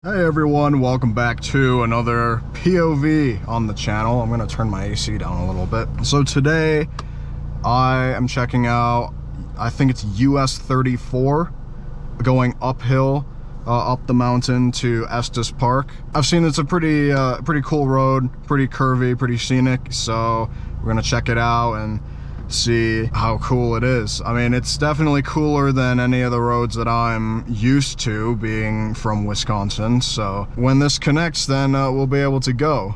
Hey everyone, welcome back to another POV on the channel. I'm gonna turn my AC down a little bit. So today I am checking out, I think it's US 34 going uphill up the mountain to Estes Park. I've seen it's a pretty cool road, pretty curvy, pretty scenic, so we're gonna check it out and see how cool it is. I mean, it's definitely cooler than any of the roads that I'm used to, being from Wisconsin. So when this connects, then we'll be able to go.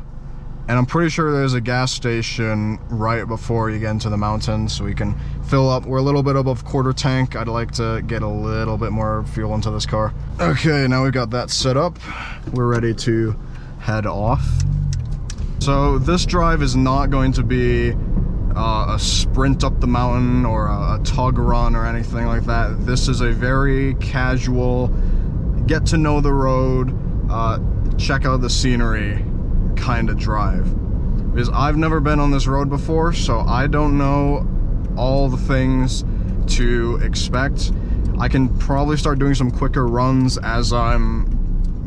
And I'm pretty sure there's a gas station right before you get into the mountains, so we can fill up. We're a little bit above quarter tank. I'd like to get a little bit more fuel into this car. Okay, now we've got that set up. We're ready to head off. So this drive is not going to be a sprint up the mountain or a tug run or anything like that. This is a very casual, get to know the road, check out the scenery kind of drive. Because I've never been on this road before, so I don't know all the things to expect. I can probably start doing some quicker runs as I'm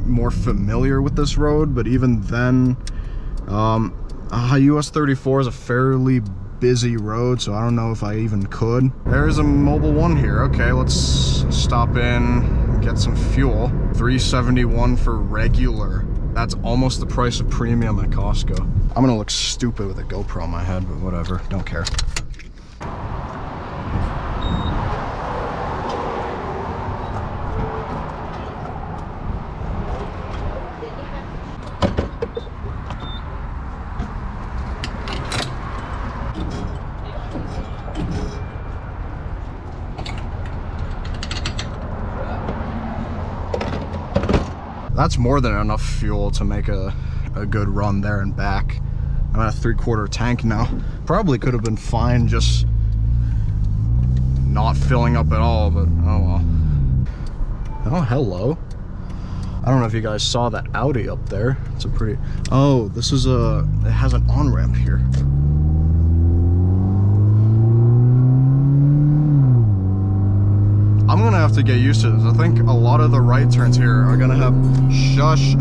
more familiar with this road, but even then, US 34 is a fairly busy road, so I don't know if I even could. There's a Mobil 1 here. Okay, let's stop in, get some fuel. $3.71 for regular. That's almost the price of premium at Costco. I'm gonna look stupid with a GoPro on my head, but whatever, don't care. That's more than enough fuel to make a good run there and back. I'm at a 3/4 tank now. Probably could have been fine just not filling up at all, but oh well. Oh, hello. I don't know if you guys saw that Audi up there. It's a pretty... Oh, this is it has an on-ramp here. I'm gonna have to get used to this. I think a lot of the right turns here are gonna have shush,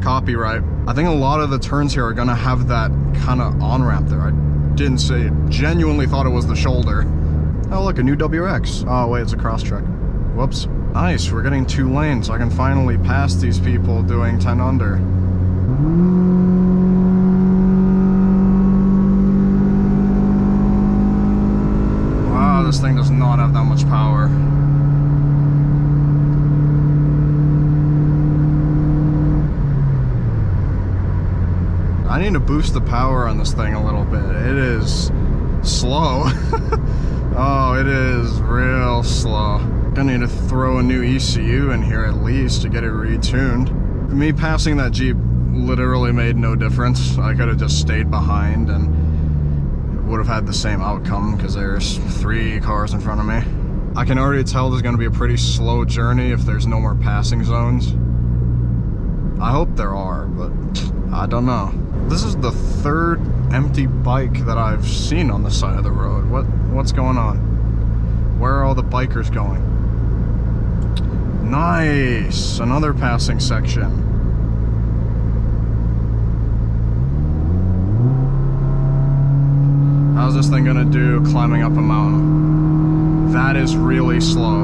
copyright. I think a lot of the turns here are gonna have that kind of on-ramp there. I didn't say it. Genuinely thought it was the shoulder. Oh look, a new WX. Oh wait, it's a Crosstrek. Whoops. Nice, we're getting 2 lanes. I can finally pass these people doing 10 under. This thing does not have that much power. I need to boost the power on this thing a little bit. It is slow. Oh, it is real slow. I need to throw a new ECU in here at least to get it retuned. Me passing that Jeep literally made no difference. I could have just stayed behind and would have had the same outcome because there's 3 cars in front of me. I can already tell there's going to be a pretty slow journey if there's no more passing zones. I hope there are, but I don't know. This is the 3rd empty bike that I've seen on the side of the road. What's going on? Where are all the bikers going? Nice! Another passing section. How's this thing gonna do climbing up a mountain? That is really slow.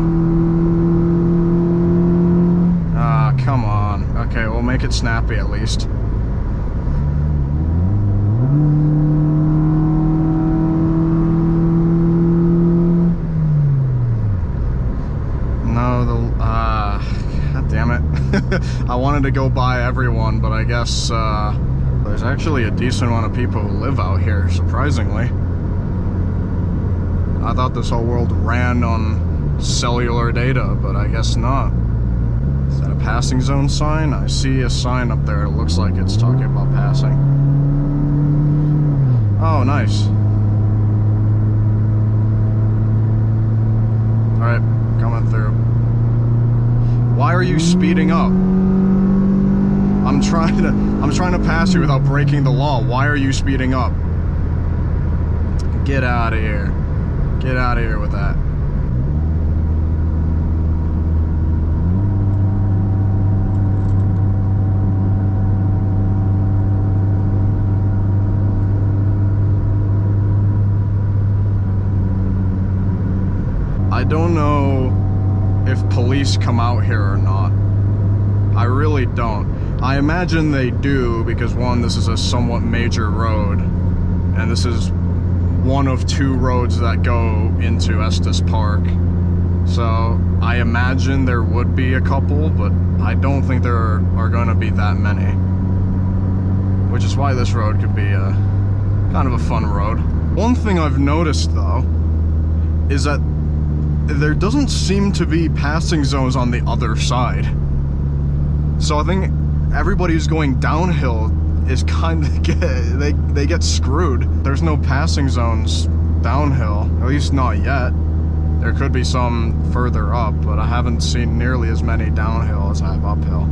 Ah, come on. Okay, we'll make it snappy at least. No, god damn it. I wanted to go by everyone, but I guess, there's actually a decent amount of people who live out here, surprisingly. I thought this whole world ran on cellular data, but I guess not. Is that a passing zone sign? I see a sign up there. It looks like it's talking about passing. Oh, nice. Alright, coming through. Why are you speeding up? I'm trying to pass you without breaking the law. Why are you speeding up? Get out of here. Get out of here with that. don't know if police come out here or not. I really don't. I imagine they do because, one, this is a somewhat major road, and this is one of 2 roads that go into Estes Park. So I imagine there would be a couple, but I don't think there are going to be that many. Which is why this road could be a kind of a fun road. One thing I've noticed though is that there doesn't seem to be passing zones on the other side. So I think everybody who's going downhill is kind of they get screwed. There's no passing zones downhill, at least not yet. There could be some further up, but I haven't seen nearly as many downhill as I have uphill.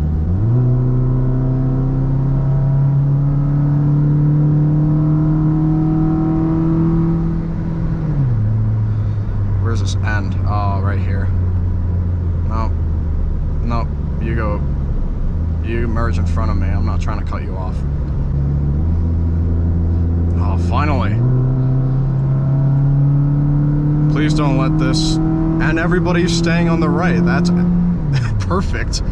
Where's this end? Oh, right here. No. No, you go. You merge in front of me. I'm not trying to cut you off. Oh, finally. Please don't let this... And everybody's staying on the right. That's perfect.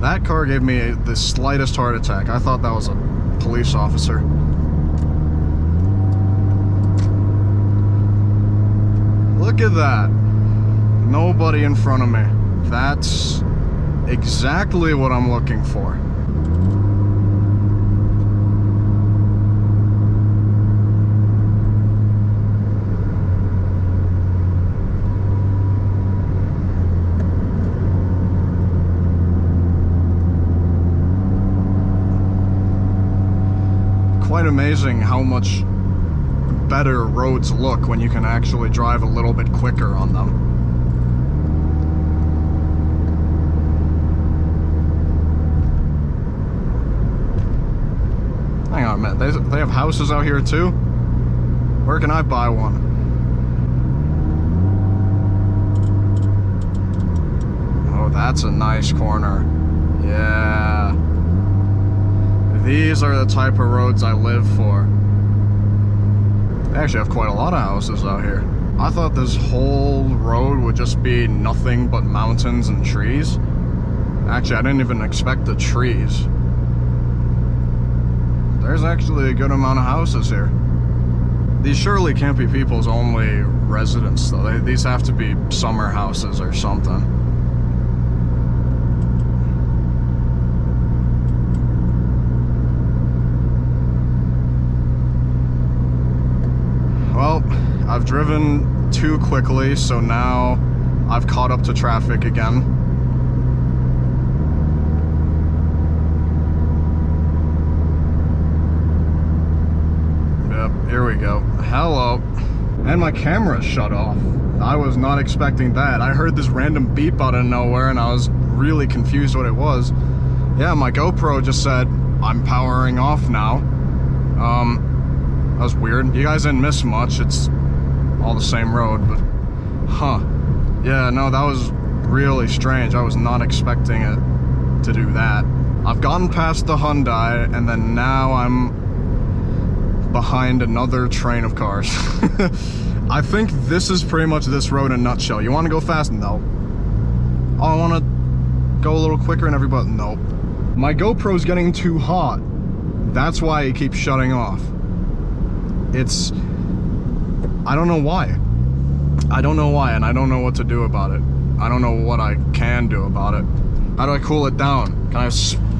That car gave me the slightest heart attack. I thought that was a police officer. Look at that. Nobody in front of me. That's exactly what I'm looking for. Quite amazing how much better roads look when you can actually drive a little bit quicker on them. Hang on a minute, they have houses out here too? Where can I buy one? Oh, that's a nice corner. Yeah. These are the type of roads I live for. They actually have quite a lot of houses out here. I thought this whole road would just be nothing but mountains and trees. Actually, I didn't even expect the trees. There's actually a good amount of houses here. These surely can't be people's only residence though. These have to be summer houses or something. Well, I've driven too quickly, so now I've caught up to traffic again. Yep, here we go. Hello. And my camera shut off. I was not expecting that. I heard this random beep out of nowhere and I was really confused what it was. Yeah, my GoPro just said, I'm powering off now. That was weird. You guys didn't miss much. It's all the same road, but huh. Yeah, no, that was really strange. I was not expecting it to do that. I've gotten past the Hyundai, and then now I'm behind another train of cars. I think this is pretty much this road in a nutshell. You want to go fast? No. Oh, I want to go a little quicker and everybody? Nope. My GoPro's getting too hot. That's why it keeps shutting off. It's... I don't know why. I don't know why, and I don't know what to do about it. I don't know what I can do about it. How do I cool it down? Can I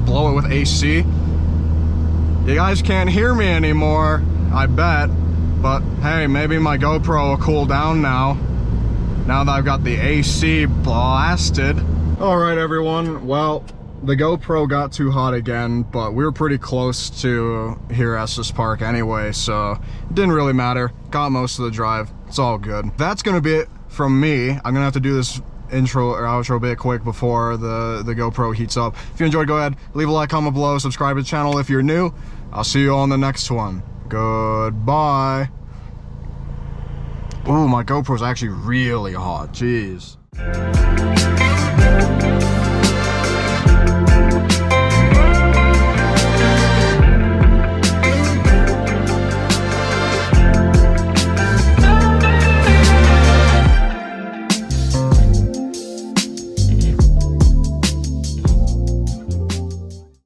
blow it with AC? You guys can't hear me anymore, I bet. But hey, maybe my GoPro will cool down now. Now that I've got the AC blasted. Alright everyone, well, the GoPro got too hot again, but we were pretty close to here at Estes Park anyway, so it didn't really matter. Got most of the drive. It's all good. That's gonna be it from me. I'm gonna have to do this intro or outro bit quick before the GoPro heats up. If you enjoyed, go ahead, leave a like, comment below, subscribe to the channel if you're new. I'll see you all in the next one. Goodbye. Ooh, my GoPro's actually really hot. Jeez.